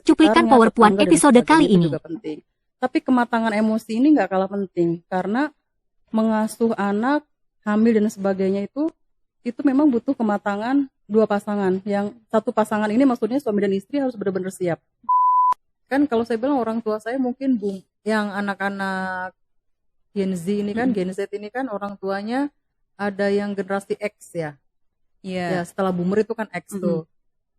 Cuplikan sekitarnya, PowerPoint tetangga dan episode kali sebagainya itu ini. juga penting. Tapi kematangan emosi ini nggak kalah penting karena mengasuh anak, hamil dan sebagainya itu memang butuh kematangan dua pasangan. Yang satu pasangan ini maksudnya suami dan istri harus benar-benar siap. Kan kalau saya bilang orang tua saya mungkin yang anak-anak Gen Z ini kan, Gen Z ini kan orang tuanya ada yang generasi X ya. Ya, setelah boomer itu kan X tuh.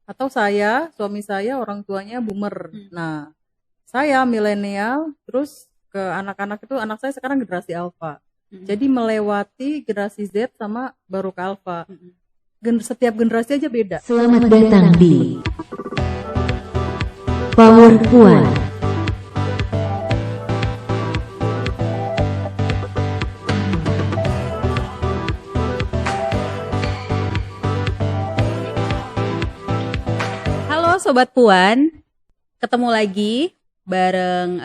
Atau saya, suami saya orang tuanya boomer. Nah, saya milenial, terus ke anak-anak itu, anak saya sekarang generasi Alpha. Jadi melewati generasi Z sama baru ke Alpha. Setiap generasi aja beda. Selamat datang di PowerPoint. Halo Sobat Puan, ketemu lagi bareng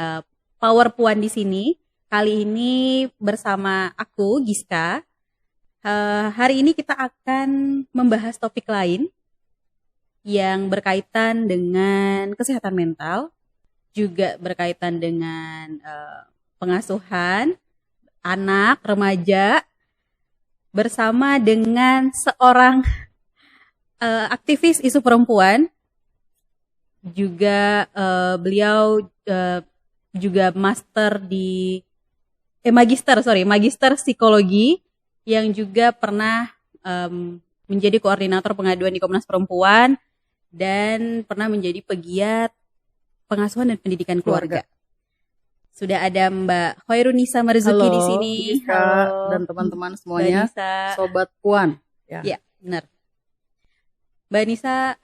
Power Puan di sini. Kali ini bersama aku Giska. Hari ini kita akan membahas topik lain yang berkaitan dengan kesehatan mental, juga berkaitan dengan pengasuhan anak remaja bersama dengan seorang aktivis isu perempuan. Juga beliau juga magister psikologi yang juga pernah menjadi koordinator pengaduan di Komnas Perempuan dan pernah menjadi pegiat pengasuhan dan pendidikan keluarga. Sudah ada Mbak Hoirunisa Marzuki di sini. Halo dan teman-teman semuanya, Sobat Puan. Ya, benar. Mbak Nisa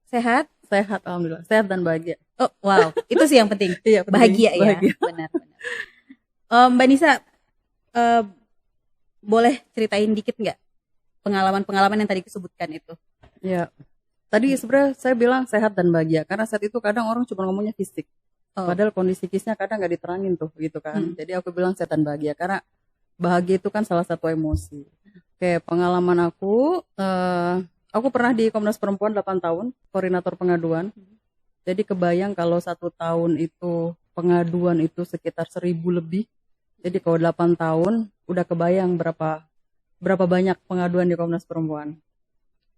sehat? Sehat, alhamdulillah. Sehat dan bahagia. Oh, wow. Itu sih yang penting. Iya, bahagia ya. Bahagia. Benar. Mbak Nisa, boleh ceritain dikit nggak pengalaman-pengalaman yang tadi disebutkan itu? Ya. Tadi sebenarnya saya bilang sehat dan bahagia karena saat itu kadang orang cuma ngomongnya fisik. Padahal kondisi kisahnya kadang nggak diterangin tuh gitu kan. Jadi aku bilang sehat dan bahagia karena bahagia itu kan salah satu emosi. Oke, pengalaman aku pernah di Komnas Perempuan 8 tahun, koordinator pengaduan. Jadi kebayang kalau 1 tahun itu pengaduan itu sekitar 1.000 lebih. Jadi kalau 8 tahun udah kebayang berapa banyak pengaduan di Komnas Perempuan.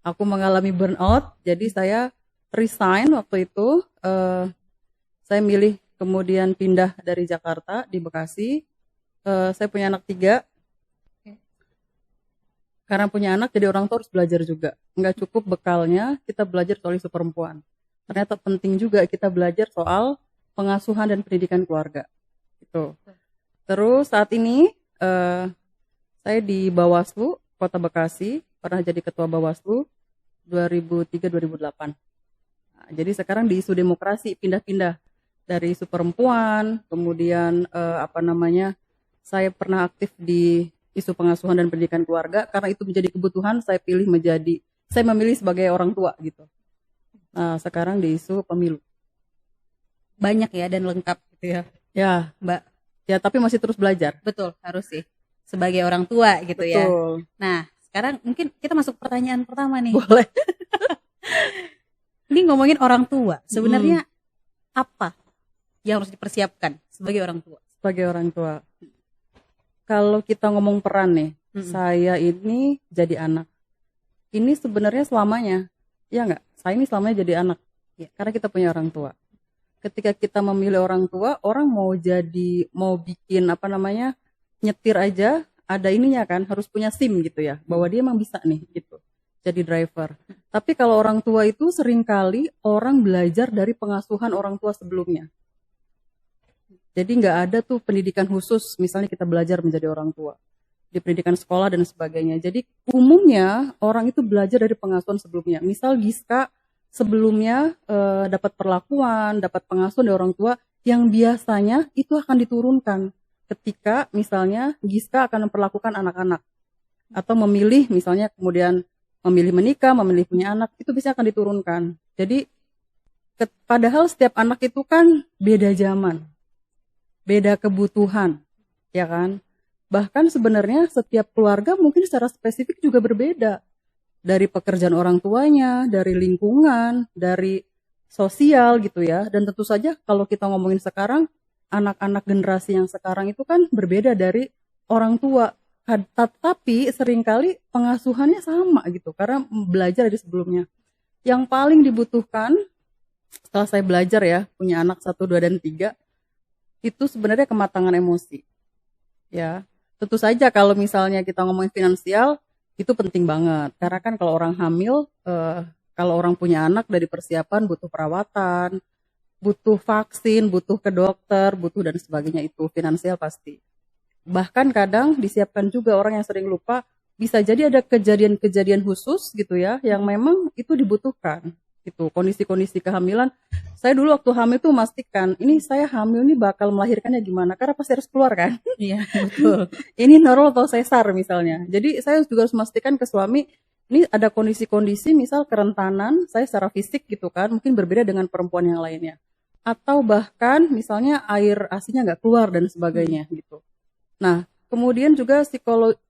Aku mengalami burnout, jadi saya resign waktu itu. Saya milih kemudian pindah dari Jakarta di Bekasi. Saya punya anak 3. Karena punya anak, jadi orang tua harus belajar juga. Nggak cukup bekalnya, kita belajar soal isu perempuan. Ternyata penting juga kita belajar soal pengasuhan dan pendidikan keluarga. Gitu. Terus saat ini, saya di Bawaslu, Kota Bekasi, pernah jadi Ketua Bawaslu 2003-2008. Nah, jadi sekarang di isu demokrasi, pindah-pindah. Dari isu perempuan, kemudian saya pernah aktif di isu pengasuhan dan pendidikan keluarga karena itu menjadi kebutuhan. Saya memilih sebagai orang tua gitu. Nah, sekarang di isu pemilu. Banyak ya dan lengkap gitu ya. Ya, Mbak. Ya, tapi masih terus belajar. Betul, harus sih. Sebagai orang tua gitu. Betul. Ya. Nah, sekarang mungkin kita masuk pertanyaan pertama nih. Boleh. Ini ngomongin orang tua. Sebenarnya apa yang harus dipersiapkan sebagai orang tua? Sebagai orang tua. Kalau kita ngomong peran nih, saya ini jadi anak. Ini sebenarnya selamanya, ya nggak? Saya ini selamanya jadi anak, ya, karena kita punya orang tua. Ketika kita memilih orang tua, orang mau bikin nyetir aja, ada ininya kan, harus punya SIM gitu ya, bahwa dia emang bisa nih gitu, jadi driver. Tapi kalau orang tua itu seringkali orang belajar dari pengasuhan orang tua sebelumnya. Jadi nggak ada tuh pendidikan khusus, misalnya kita belajar menjadi orang tua. Di pendidikan sekolah dan sebagainya. Jadi umumnya orang itu belajar dari pengasuhan sebelumnya. Misal Giska sebelumnya dapat perlakuan, dapat pengasuhan dari orang tua yang biasanya itu akan diturunkan ketika misalnya Giska akan memperlakukan anak-anak. Atau memilih misalnya kemudian memilih menikah, memilih punya anak, itu bisa akan diturunkan. Jadi padahal setiap anak itu kan beda zaman. Beda kebutuhan, ya kan? Bahkan sebenarnya setiap keluarga mungkin secara spesifik juga berbeda. Dari pekerjaan orang tuanya, dari lingkungan, dari sosial gitu ya. Dan tentu saja kalau kita ngomongin sekarang, anak-anak generasi yang sekarang itu kan berbeda dari orang tua. Tapi seringkali pengasuhannya sama gitu, karena belajar dari sebelumnya. Yang paling dibutuhkan setelah saya belajar ya, punya anak 1, 2, dan 3, itu sebenarnya kematangan emosi. Ya, tentu saja kalau misalnya kita ngomongin finansial, itu penting banget. Karena kan kalau orang hamil, kalau orang punya anak dari persiapan butuh perawatan, butuh vaksin, butuh ke dokter, butuh dan sebagainya, itu finansial pasti. Bahkan kadang disiapkan juga, orang yang sering lupa, bisa jadi ada kejadian-kejadian khusus gitu ya, yang memang itu dibutuhkan. Itu kondisi-kondisi kehamilan. Saya dulu waktu hamil tuh memastikan, ini saya hamil nih bakal melahirkannya gimana, karena pasti harus keluar kan. Iya, betul. Ini normal atau sesar misalnya. Jadi saya juga harus memastikan ke suami, ini ada kondisi-kondisi misal kerentanan saya secara fisik gitu kan, mungkin berbeda dengan perempuan yang lainnya. Atau bahkan misalnya air ASI-nya nggak keluar dan sebagainya gitu. Nah, kemudian juga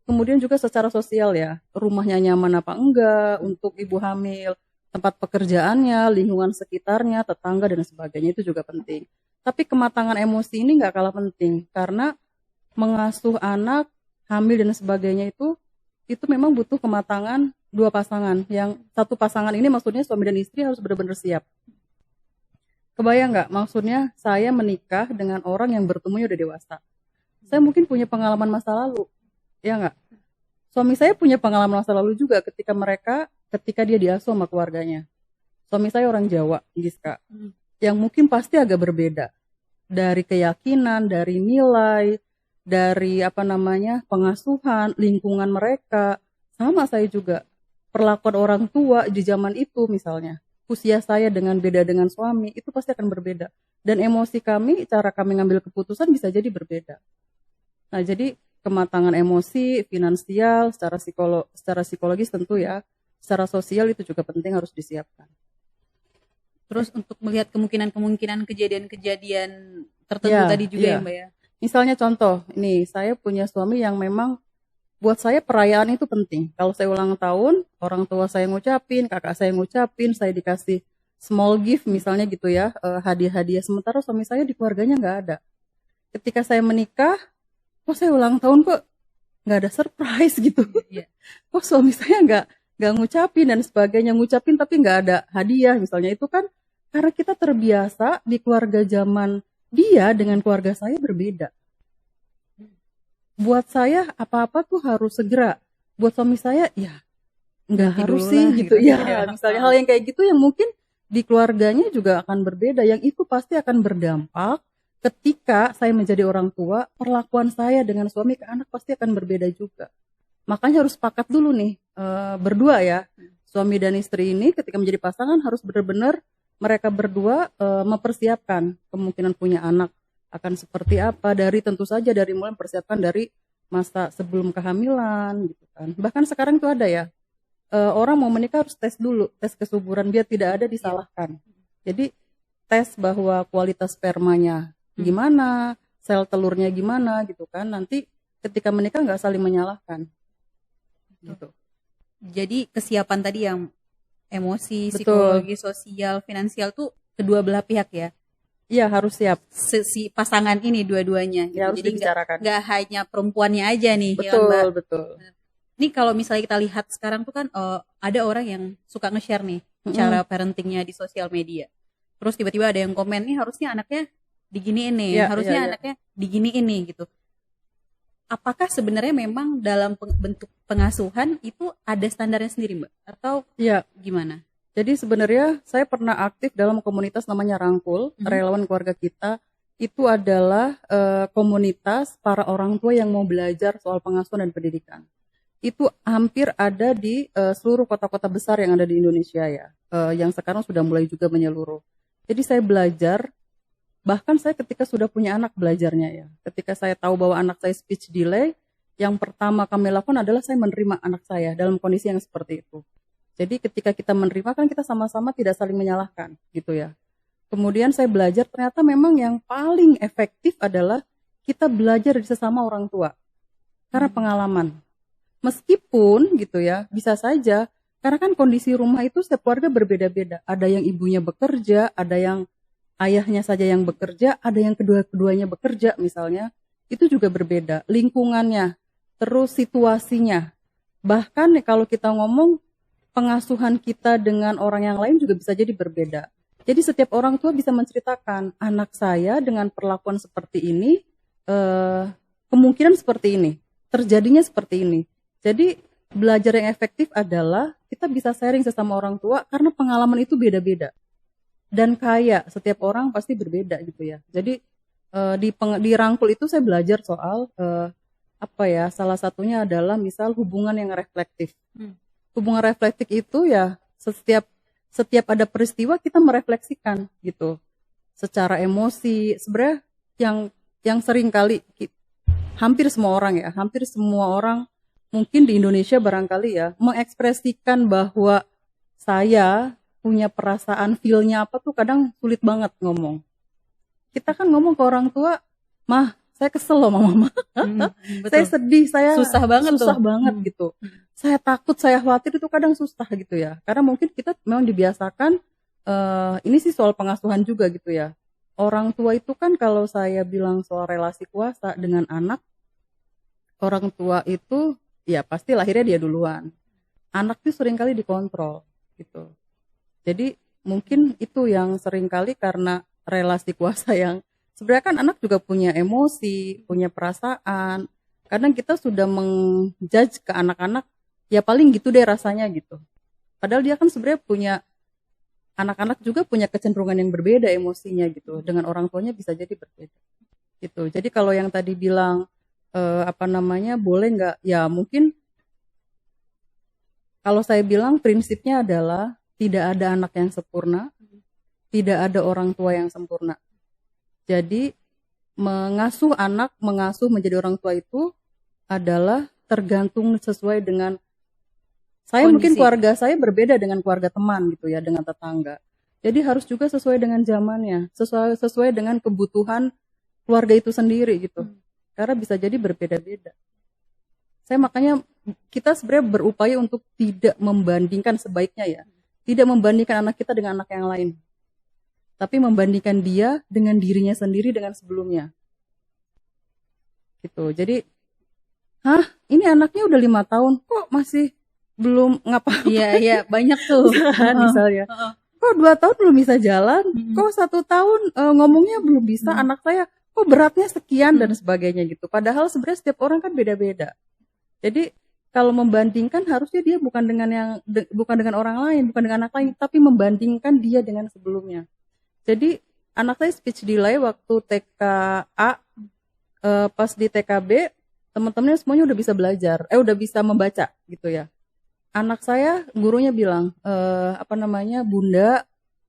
kemudian juga secara sosial ya, rumahnya nyaman apa enggak untuk ibu hamil, tempat pekerjaannya, lingkungan sekitarnya, tetangga dan sebagainya, itu juga penting. Tapi kematangan emosi ini nggak kalah penting, karena mengasuh anak, hamil dan sebagainya itu memang butuh kematangan dua pasangan. Yang satu pasangan ini maksudnya suami dan istri harus benar-benar siap. Kebayang nggak? Maksudnya saya menikah dengan orang yang bertemunya udah dewasa. Saya mungkin punya pengalaman masa lalu, ya nggak? Suami saya punya pengalaman masa lalu juga ketika dia diasuh sama keluarganya. Suami saya orang Jawa, Giska, yang mungkin pasti agak berbeda dari keyakinan, dari nilai, dari pengasuhan, lingkungan mereka. Sama saya juga, perlakuan orang tua di zaman itu misalnya, usia saya beda dengan suami, itu pasti akan berbeda. Dan emosi kami, cara kami ngambil keputusan bisa jadi berbeda. Nah, jadi kematangan emosi, finansial, secara psikologis tentu ya, secara sosial itu juga penting, harus disiapkan. Terus untuk melihat kemungkinan kejadian-kejadian tertentu tadi juga ya Mbak ya. Misalnya contoh, ini saya punya suami yang memang buat saya perayaan itu penting. Kalau saya ulang tahun, orang tua saya ngucapin, kakak saya ngucapin, saya dikasih small gift misalnya gitu ya, hadiah-hadiah. Sementara suami saya di keluarganya nggak ada. Ketika saya menikah, kok saya ulang tahun kok nggak ada surprise gitu. Kok suami saya nggak ngucapin dan sebagainya, ngucapin tapi nggak ada hadiah misalnya. Itu kan karena kita terbiasa di keluarga zaman dia dengan keluarga saya berbeda. Buat saya apa-apa tuh harus segera. Buat suami saya ya nggak harus sih gitu ya. Misalnya hal yang kayak gitu yang mungkin di keluarganya juga akan berbeda. Yang itu pasti akan berdampak ketika saya menjadi orang tua, perlakuan saya dengan suami ke anak pasti akan berbeda juga. Makanya harus sepakat dulu nih, berdua ya, suami dan istri ini ketika menjadi pasangan harus benar-benar mereka berdua mempersiapkan kemungkinan punya anak akan seperti apa, tentu saja dari mulai mempersiapkan dari masa sebelum kehamilan gitu kan. Bahkan sekarang itu ada ya, orang mau menikah harus tes dulu, tes kesuburan biar tidak ada disalahkan. Jadi tes bahwa kualitas spermanya gimana, sel telurnya gimana gitu kan. Nanti ketika menikah nggak saling menyalahkan. Gitu. Jadi kesiapan tadi yang emosi, psikologi, sosial, finansial tuh kedua belah pihak ya. Iya, harus siap. Si pasangan ini dua-duanya. Ya, harus jadi dibicarakan. Nggak hanya perempuannya aja nih. Betul, ya, Mbak? Betul. Ini kalau misalnya kita lihat sekarang tuh kan ada orang yang suka nge-share nih cara parentingnya di sosial media. Terus tiba-tiba ada yang komen nih harusnya anaknya diginiin nih, harusnya anaknya diginiin nih gitu. Apakah sebenarnya memang dalam bentuk pengasuhan itu ada standarnya sendiri Mbak? Atau gimana? Jadi sebenarnya saya pernah aktif dalam komunitas namanya Rangkul, relawan keluarga kita. Itu adalah komunitas para orang tua yang mau belajar soal pengasuhan dan pendidikan. Itu hampir ada di seluruh kota-kota besar yang ada di Indonesia ya, yang sekarang sudah mulai juga menyeluruh. Jadi saya belajar. Bahkan saya ketika sudah punya anak belajarnya ya. Ketika saya tahu bahwa anak saya speech delay, yang pertama kami lakukan adalah saya menerima anak saya dalam kondisi yang seperti itu. Jadi ketika kita menerima kan kita sama-sama tidak saling menyalahkan gitu ya. Kemudian saya belajar ternyata memang yang paling efektif adalah kita belajar dari sesama orang tua. Karena pengalaman. Meskipun gitu ya, bisa saja Karena kan kondisi rumah itu setiap keluarga berbeda-beda. Ada yang ibunya bekerja, ada yang ayahnya saja yang bekerja, ada yang kedua-keduanya bekerja misalnya. Itu juga berbeda. Lingkungannya, terus situasinya. Bahkan kalau kita ngomong pengasuhan kita dengan orang yang lain juga bisa jadi berbeda. Jadi setiap orang tua bisa menceritakan, anak saya dengan perlakuan seperti ini, kemungkinan seperti ini, terjadinya seperti ini. Jadi belajar yang efektif adalah kita bisa sharing sesama orang tua karena pengalaman itu beda-beda. Dan setiap orang pasti berbeda gitu ya. Jadi di rangkul itu saya belajar soal salah satunya adalah misal hubungan yang reflektif. Hubungan reflektif itu ya setiap ada peristiwa kita merefleksikan gitu. Secara emosi sebenarnya yang sering kali hampir semua orang mungkin di Indonesia barangkali ya mengekspresikan bahwa saya punya perasaan feel-nya apa tuh kadang sulit banget ngomong. Kita kan ngomong ke orang tua, "Mah, saya kesel loh sama mama. Saya sedih, saya susah banget gitu. Saya takut, saya khawatir itu kadang susah gitu ya. Karena mungkin kita memang dibiasakan ini sih soal pengasuhan juga gitu ya. Orang tua itu kan kalau saya bilang soal relasi kuasa dengan anak, orang tua itu ya pasti lahirnya dia duluan. Anak tuh seringkali dikontrol gitu. Jadi mungkin itu yang seringkali karena relasi kuasa yang sebenarnya kan anak juga punya emosi, punya perasaan. Kadang kita sudah menjudge ke anak-anak, ya paling gitu deh rasanya gitu. Padahal dia kan sebenarnya anak-anak juga punya kecenderungan yang berbeda emosinya gitu. Dengan orang tuanya bisa jadi berbeda. Gitu. Jadi kalau yang tadi bilang boleh nggak? Ya mungkin kalau saya bilang prinsipnya adalah tidak ada anak yang sempurna, tidak ada orang tua yang sempurna. Jadi mengasuh menjadi orang tua itu adalah tergantung sesuai dengan saya kondisi. Mungkin keluarga saya berbeda dengan keluarga teman gitu ya, dengan tetangga. Jadi harus juga sesuai dengan zamannya, sesuai dengan kebutuhan keluarga itu sendiri gitu. Karena bisa jadi berbeda-beda. Saya makanya kita sebenarnya berupaya untuk tidak membandingkan sebaiknya ya. Tidak membandingkan anak kita dengan anak yang lain. Tapi membandingkan dia dengan dirinya sendiri dengan sebelumnya. Gitu. Jadi, ini anaknya udah 5 tahun, kok masih belum ngapa-ngapa? Iya, banyak tuh. Misalnya. Kok 2 tahun belum bisa jalan? Kok 1 tahun ngomongnya belum bisa? Anak saya, kok beratnya sekian dan sebagainya gitu. Padahal sebenarnya setiap orang kan beda-beda. Jadi, kalau membandingkan harusnya dia bukan dengan orang lain, bukan dengan anak lain, tapi membandingkan dia dengan sebelumnya. Jadi anak saya speech delay waktu TKA, pas di TKB teman-temannya semuanya udah bisa belajar, udah bisa membaca gitu ya. Anak saya gurunya bilang, Bunda,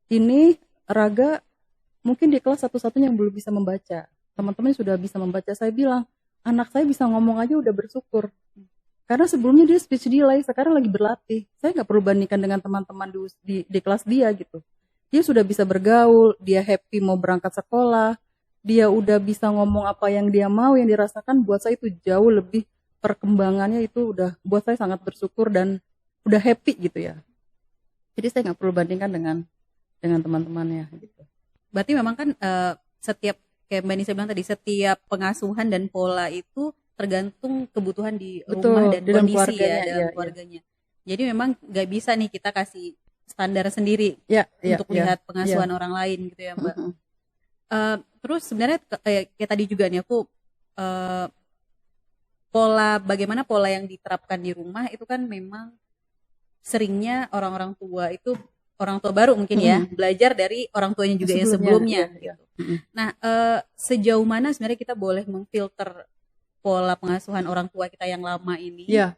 ini Raga mungkin di kelas satu-satunya yang belum bisa membaca. Teman-temannya sudah bisa membaca. Saya bilang, anak saya bisa ngomong aja udah bersyukur. Karena sebelumnya dia speech delay, sekarang lagi berlatih. Saya nggak perlu bandingkan dengan teman-teman di kelas dia gitu. Dia sudah bisa bergaul, dia happy mau berangkat sekolah, dia udah bisa ngomong apa yang dia mau, yang dirasakan. Buat saya itu jauh lebih perkembangannya itu udah buat saya sangat bersyukur dan udah happy gitu ya. Jadi saya nggak perlu bandingkan dengan teman-temannya gitu. Berarti memang kan setiap kayak Mbak Nisa bilang tadi, setiap pengasuhan dan pola itu tergantung kebutuhan di rumah dan kondisi dalam keluarganya. Jadi memang nggak bisa nih kita kasih standar sendiri untuk lihat pengasuhan orang lain gitu ya Mbak. Terus sebenarnya kayak tadi juga nih aku bagaimana pola yang diterapkan di rumah itu kan memang seringnya orang-orang tua itu orang tua baru mungkin ya belajar dari orang tuanya juga yang sebelumnya. Gitu. Nah sejauh mana sebenarnya kita boleh memfilter pola pengasuhan orang tua kita yang lama ini? Ya,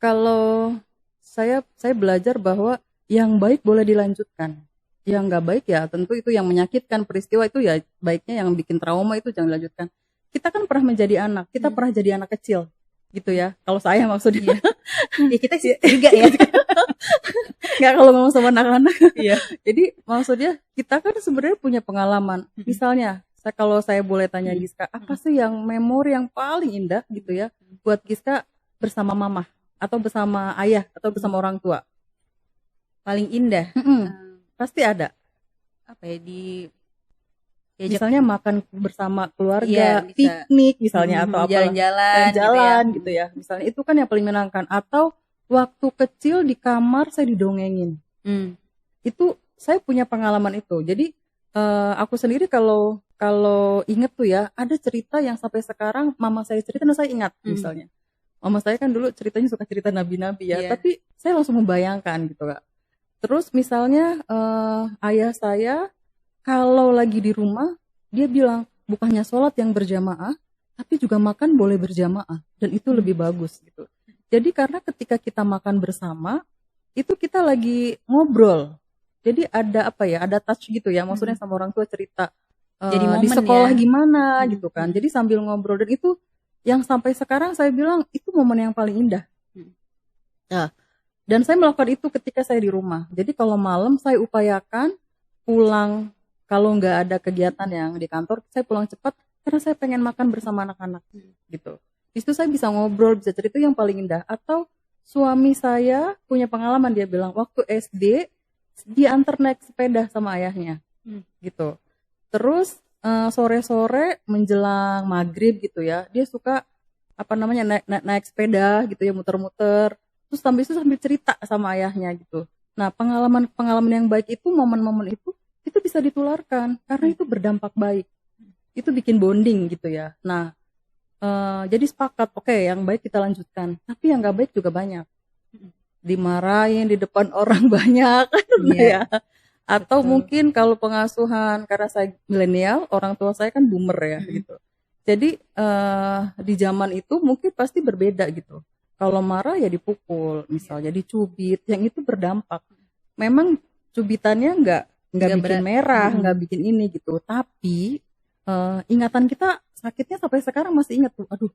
kalau saya belajar bahwa yang baik boleh dilanjutkan, yang nggak baik ya tentu itu yang menyakitkan peristiwa itu ya baiknya yang bikin trauma itu jangan dilanjutkan. Kita kan pernah menjadi anak, kita pernah jadi anak kecil, gitu ya. Kalau saya maksudnya, ya kita juga ya. Nggak kalau ngomong sama anak-anak. Jadi maksudnya kita kan sebenarnya punya pengalaman. Misalnya. Kalau saya boleh tanya Giska, apa sih yang memori yang paling indah gitu ya buat Giska bersama mama atau bersama ayah atau bersama orang tua? paling indah. Pasti ada. Apa ya, Misalnya makan bersama keluarga, Iya, bisa. piknik misalnya atau apa jalan-jalan gitu ya. Misalnya itu kan yang paling menyenangkan. Atau waktu kecil di kamar saya didongengin. Itu saya punya pengalaman itu. Jadi aku sendiri kalau inget tuh ya, ada cerita yang sampai sekarang mama saya cerita dan saya ingat misalnya. Mama saya kan dulu ceritanya suka cerita nabi-nabi ya, tapi saya langsung membayangkan gitu Kak. Terus misalnya ayah saya kalau lagi di rumah, dia bilang bukannya sholat yang berjamaah, tapi juga makan boleh berjamaah. Dan itu lebih bagus gitu. Jadi karena ketika kita makan bersama, itu kita lagi ngobrol. Jadi ada ada touch gitu ya. Maksudnya sama orang tua cerita Jadi di momen sekolah ya. gimana gitu kan. Jadi sambil ngobrol. Dan itu yang sampai sekarang saya bilang itu momen yang paling indah. Nah, dan saya melakukan itu ketika saya di rumah. Jadi kalau malam saya upayakan pulang. Kalau nggak ada kegiatan yang di kantor, saya pulang cepat karena saya pengen makan bersama anak-anak gitu. Di situ saya bisa ngobrol, bisa cerita, yang paling indah. Atau suami saya punya pengalaman, dia bilang waktu SD diantar naik sepeda sama ayahnya gitu. Terus sore-sore menjelang maghrib gitu ya, dia suka naik sepeda gitu ya, muter-muter. Terus sambil cerita sama ayahnya gitu. Nah, pengalaman yang baik itu, momen-momen itu bisa ditularkan karena itu berdampak baik. Itu bikin bonding gitu ya. Nah, jadi sepakat, oke, yang baik kita lanjutkan. Tapi yang nggak baik juga banyak. Dimarahin di depan orang banyak, ya. Atau mungkin kalau pengasuhan, karena saya milenial, orang tua saya kan boomer ya gitu. Jadi di zaman itu mungkin pasti berbeda gitu. Kalau marah ya dipukul, misalnya dicubit, yang itu berdampak. Memang cubitannya nggak bikin merah, nggak bikin ini gitu. Tapi ingatan kita sakitnya sampai sekarang masih ingat tuh. Aduh,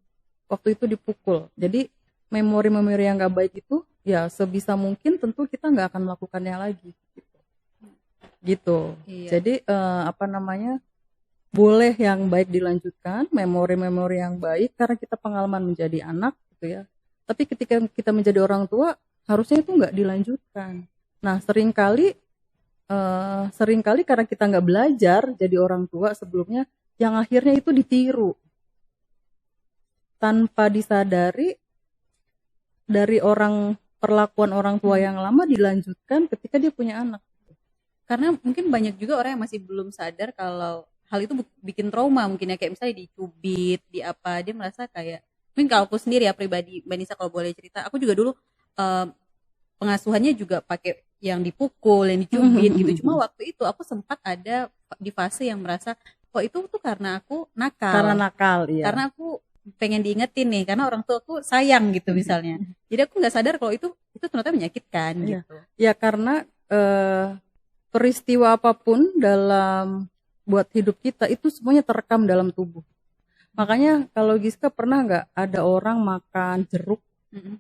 waktu itu dipukul. Jadi memori-memori yang nggak baik itu ya sebisa mungkin tentu kita nggak akan melakukannya lagi. Gitu. Iya. Jadi boleh yang baik dilanjutkan, memori-memori yang baik karena kita pengalaman menjadi anak gitu ya. Tapi ketika kita menjadi orang tua harusnya itu nggak dilanjutkan. Nah, seringkali karena kita nggak belajar jadi orang tua sebelumnya, yang akhirnya itu ditiru tanpa disadari dari perlakuan orang tua yang lama dilanjutkan ketika dia punya anak. Karena mungkin banyak juga orang yang masih belum sadar kalau hal itu bikin trauma, mungkin ya, kayak misalnya dicubit, dia merasa kayak, mungkin kalau aku sendiri ya pribadi, Mbak Nisa kalau boleh cerita, aku juga dulu pengasuhannya juga pakai yang dipukul, yang dicubit gitu. Cuma waktu itu aku sempat ada di fase yang merasa, kok itu tuh karena aku nakal. Karena nakal, iya. Karena aku pengen diingetin nih, karena orang tua aku sayang gitu misalnya. Jadi aku nggak sadar kalau itu ternyata menyakitkan gitu. Ya karena peristiwa apapun dalam buat hidup kita itu semuanya terekam dalam tubuh. Makanya kalau Giska pernah nggak ada orang makan jeruk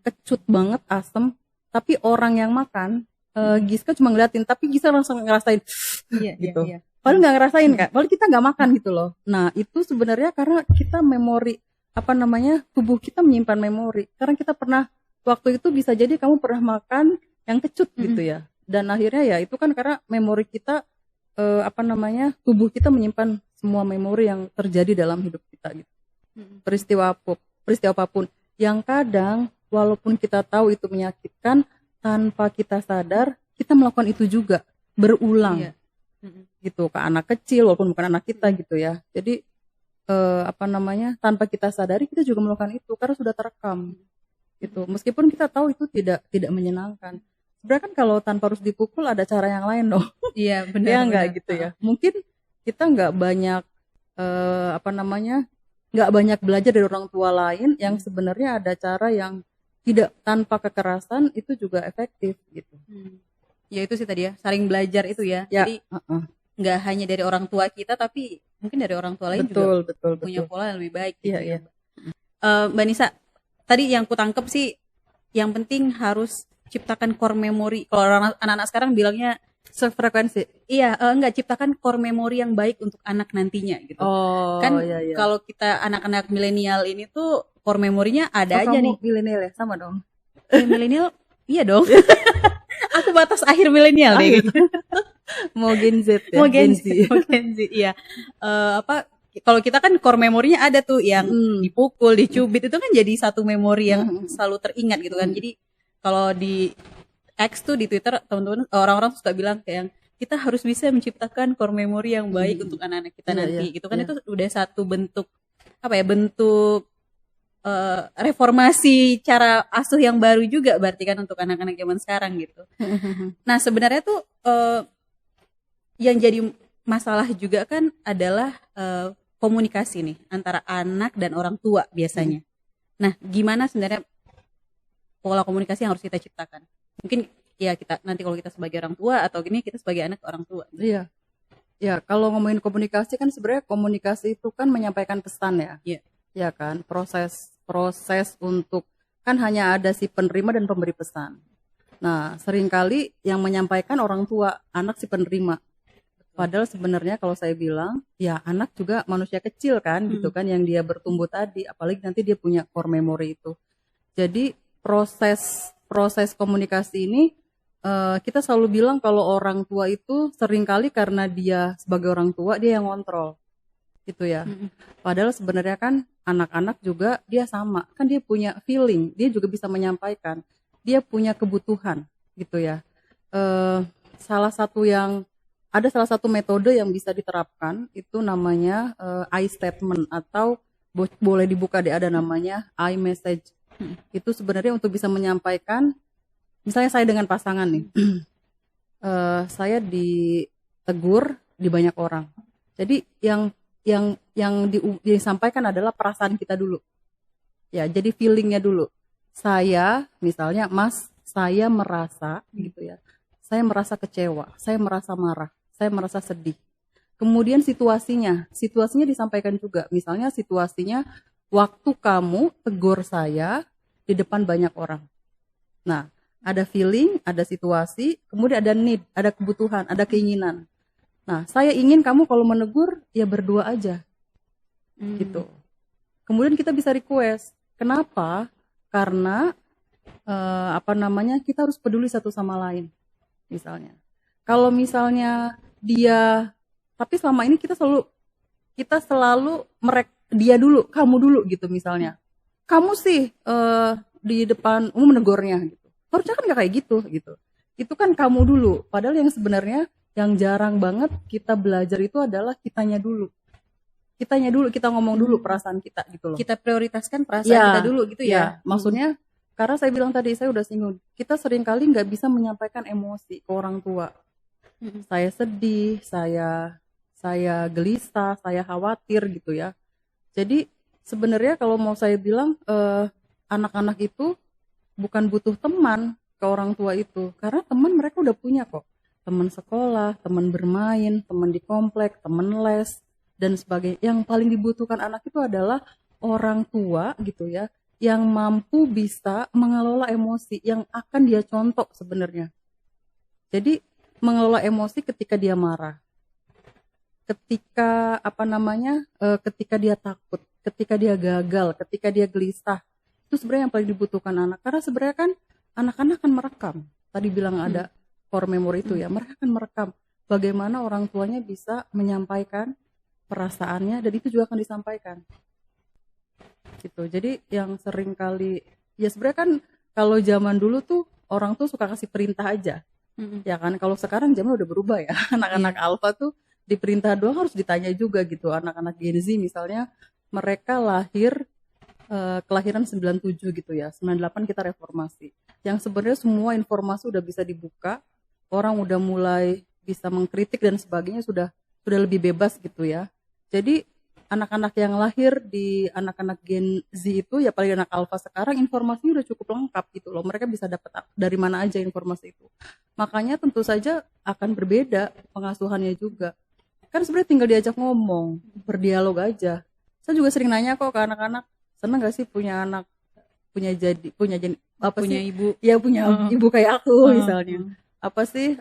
kecut banget, asem, tapi orang yang makan Giska cuma ngeliatin, tapi Giska langsung ngerasain gitu. Iya. Padahal nggak ngerasain Kak, padahal kita nggak makan gitu loh. Nah itu sebenarnya karena kita memori, tubuh kita menyimpan memori. Karena kita pernah, waktu itu bisa jadi kamu pernah makan yang kecut gitu ya. Dan akhirnya ya itu kan karena memori kita, tubuh kita menyimpan semua memori yang terjadi dalam hidup kita gitu. Peristiwa apapun. Yang kadang walaupun kita tahu itu menyakitkan, tanpa kita sadar kita melakukan itu juga berulang. Gitu ke anak kecil walaupun bukan anak kita gitu ya. Jadi tanpa kita sadari kita juga melakukan itu karena sudah terekam gitu. Meskipun kita tahu itu tidak menyenangkan. Sebenarnya kan kalau tanpa harus dipukul ada cara yang lain dong. Iya, benar. Ya enggak gitu ya. Mungkin kita nggak banyak nggak banyak belajar dari orang tua lain yang sebenarnya ada cara yang tidak tanpa kekerasan itu juga efektif gitu. Ya itu sih tadi ya, saling belajar itu ya. Jadi nggak hanya dari orang tua kita, tapi mungkin dari orang tua lain juga punya pola yang lebih baik gitu ya. Mbak Nisa, tadi yang kutangkep sih, yang penting harus ciptakan core memory. Kalau anak-anak sekarang bilangnya sefrekuensi. Iya, enggak, ciptakan core memory yang baik untuk anak nantinya gitu. Iya. Kalau kita anak-anak milenial ini tuh core memorinya ada aja nih. Milenial ya, sama dong. Milenial, iya dong. Aku batas akhir milenial deh gitu. Mau Gen Z ya? Mau Gen Z, Z. mau Gen Z, iya. Apa kalau kita kan core memorinya ada tuh yang dipukul, dicubit, itu kan jadi satu memori yang selalu teringat gitu kan. Jadi kalau di X tuh, di Twitter, teman-teman orang-orang suka bilang kayak kita harus bisa menciptakan core memory yang baik untuk anak-anak kita nanti gitu kan. Itu udah satu bentuk apa ya, bentuk reformasi cara asuh yang baru juga berarti kan untuk anak-anak zaman sekarang gitu. Nah sebenarnya tuh yang jadi masalah juga kan adalah komunikasi nih antara anak dan orang tua biasanya. Nah gimana sebenarnya pola komunikasi yang harus kita ciptakan? Mungkin ya kita nanti kalau kita sebagai orang tua atau gini kita sebagai anak ke orang tua. Iya. Ya, kalau ngomongin komunikasi kan sebenarnya komunikasi itu kan menyampaikan pesan ya. Iya. Ya kan, proses untuk kan hanya ada si penerima dan pemberi pesan. Nah, seringkali yang menyampaikan orang tua, anak si penerima. Padahal sebenarnya kalau saya bilang, ya anak juga manusia kecil kan, gitu kan, yang dia bertumbuh tadi, apalagi nanti dia punya core memory itu. Jadi proses komunikasi ini kita selalu bilang kalau orang tua itu seringkali karena dia sebagai orang tua dia yang ngontrol gitu ya. Padahal sebenarnya kan anak-anak juga dia sama, kan dia punya feeling, dia juga bisa menyampaikan, dia punya kebutuhan gitu ya. Salah satu metode yang bisa diterapkan itu namanya I statement atau boleh dibuka deh, ada namanya I message. Itu sebenarnya untuk bisa menyampaikan, misalnya saya dengan pasangan nih, saya ditegur di banyak orang. Jadi yang disampaikan adalah perasaan kita dulu. Ya, jadi feelingnya dulu. Saya, misalnya, Mas, saya merasa gitu ya. Saya merasa kecewa, saya merasa marah, saya merasa sedih. Kemudian situasinya disampaikan juga. Misalnya situasinya waktu kamu tegur saya di depan banyak orang. Nah, ada feeling, ada situasi, kemudian ada need, ada kebutuhan, ada keinginan. Nah, saya ingin kamu kalau menegur, ya berdua aja. Gitu. Kemudian kita bisa request. Kenapa? Karena, kita harus peduli satu sama lain. Misalnya. Kalau misalnya tapi selama ini kita selalu dia dulu, kamu dulu gitu misalnya. Kamu sih di depan menegurnya gitu. Harusnya kan gak kayak gitu. Itu kan kamu dulu. Padahal yang sebenarnya yang jarang banget kita belajar itu adalah kitanya dulu. Kita ngomong dulu perasaan kita gitu loh. Kita prioritaskan perasaan kita dulu gitu ya. Maksudnya karena saya bilang tadi, saya udah singgung, kita seringkali nggak bisa menyampaikan emosi ke orang tua. Saya sedih, saya gelisah, saya khawatir gitu ya. Jadi sebenarnya kalau mau saya bilang anak-anak itu bukan butuh teman ke orang tua itu, karena teman mereka udah punya kok. Teman sekolah, teman bermain, teman di komplek, teman les, dan sebagainya. Yang paling dibutuhkan anak itu adalah orang tua gitu ya, yang mampu bisa mengelola emosi, yang akan dia contoh sebenarnya. Jadi mengelola emosi ketika dia marah, ketika ketika dia takut, ketika dia gagal, ketika dia gelisah, itu sebenarnya yang paling dibutuhkan anak. Karena sebenarnya kan anak-anak akan merekam. Tadi bilang ada core memory itu ya, mereka akan merekam bagaimana orang tuanya bisa menyampaikan perasaannya, dan itu juga akan disampaikan. Gitu. Jadi yang sering kali ya sebenarnya kan kalau zaman dulu tuh orang tuh suka kasih perintah aja. Ya kan, kalau sekarang zaman udah berubah ya. Anak-anak alpha tuh diperintah doang, harus ditanya juga gitu. Anak-anak Gen Z misalnya, mereka kelahiran 97 gitu ya. 98 kita reformasi. Yang sebenarnya semua informasi udah bisa dibuka. Orang udah mulai bisa mengkritik dan sebagainya, sudah lebih bebas gitu ya. Jadi anak-anak yang lahir di anak-anak Gen Z itu ya, paling anak alpha sekarang, informasinya udah cukup lengkap gitu loh. Mereka bisa dapat dari mana aja informasi itu. Makanya tentu saja akan berbeda pengasuhannya juga. Kan sebenarnya tinggal diajak ngomong, berdialog aja. Saya juga sering nanya kok ke anak-anak, seneng gak sih punya anak, punya ibu? Ya punya ibu kayak aku misalnya. Apa sih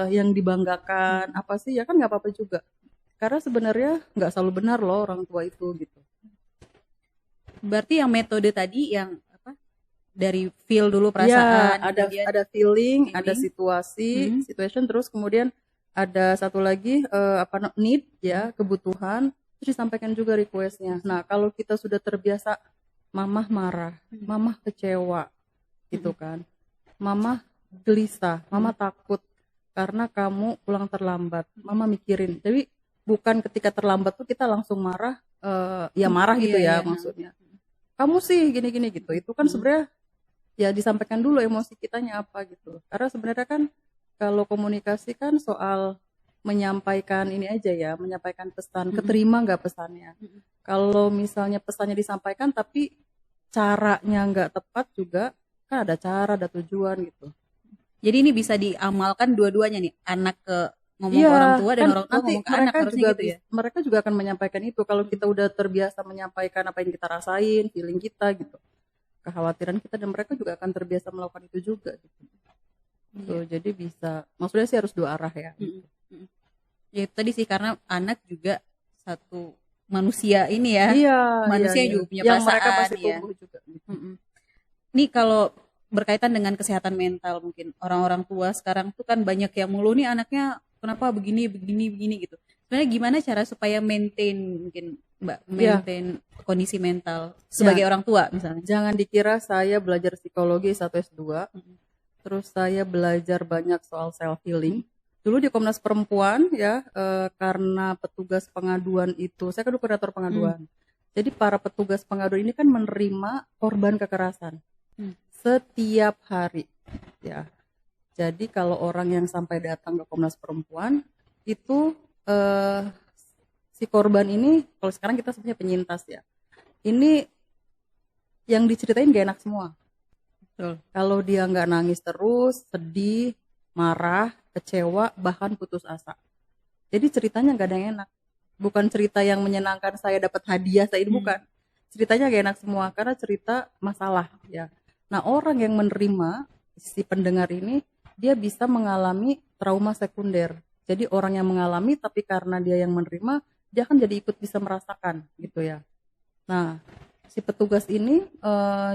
yang dibanggakan? Apa sih, ya kan nggak apa-apa juga. Karena sebenarnya nggak selalu benar loh orang tua itu gitu. Berarti yang metode tadi yang dari feel dulu Ya, perasaan, ada kemudian feeling, ada feeling. situasi, situation, terus kemudian ada satu lagi need ya, kebutuhan, terus disampaikan juga requestnya. Nah, kalau kita sudah terbiasa, mamah marah, mamah kecewa, gitu kan, mamah gelisah, mama takut karena kamu pulang terlambat, mama mikirin. Jadi bukan ketika terlambat tuh kita langsung marah, ya marah gitu Iya, ya iya. maksudnya. Kamu sih gini-gini gitu. Itu kan sebenarnya ya disampaikan dulu emosi kitanya apa gitu. Karena sebenarnya kan kalau komunikasi kan soal menyampaikan ini aja ya, menyampaikan pesan, keterima nggak pesannya. Kalau misalnya pesannya disampaikan tapi caranya nggak tepat juga, kan ada cara, ada tujuan gitu. Jadi ini bisa diamalkan dua-duanya nih, anak ke ngomong Iya, ke orang tua dan kan orang tua nanti ngomong ke anak, harusnya gitu ya. mereka juga akan menyampaikan itu kalau kita udah terbiasa menyampaikan apa yang kita rasain, feeling kita gitu, kekhawatiran kita, dan mereka juga akan terbiasa melakukan itu juga gitu. Tuh, jadi bisa, maksudnya sih harus dua arah ya. Ya itu tadi sih, karena anak juga satu manusia ini ya. Iya, Manusia iya, yang juga punya yang mereka perasaan pasti ya. tumbuh juga. Gitu. Nih kalau berkaitan dengan kesehatan mental, mungkin orang-orang tua sekarang tuh kan banyak yang mengeluh nih anaknya kenapa begini gitu. Sebenarnya gimana cara supaya maintain, mungkin Mbak, maintain kondisi mental sebagai orang tua misalnya? Jangan dikira saya belajar psikologi S1 S2, terus saya belajar banyak soal self healing. Dulu di Komnas Perempuan ya, karena petugas pengaduan itu, saya kan koordinator pengaduan. Jadi para petugas pengaduan ini kan menerima korban kekerasan setiap hari ya. Jadi kalau orang yang sampai datang ke Komnas Perempuan itu si korban ini, kalau sekarang kita sebutnya penyintas ya, ini yang diceritain gak enak semua. Kalau dia nggak nangis terus, sedih, marah, kecewa, bahkan putus asa. Jadi ceritanya nggak ada yang enak. Bukan cerita yang menyenangkan, saya dapat hadiah, saya ini bukan. Ceritanya gak enak semua karena cerita masalah ya. Nah, orang yang menerima, si pendengar ini, dia bisa mengalami trauma sekunder. Jadi orang yang mengalami tapi karena dia yang menerima, dia akan jadi ikut bisa merasakan gitu ya. Nah, si petugas ini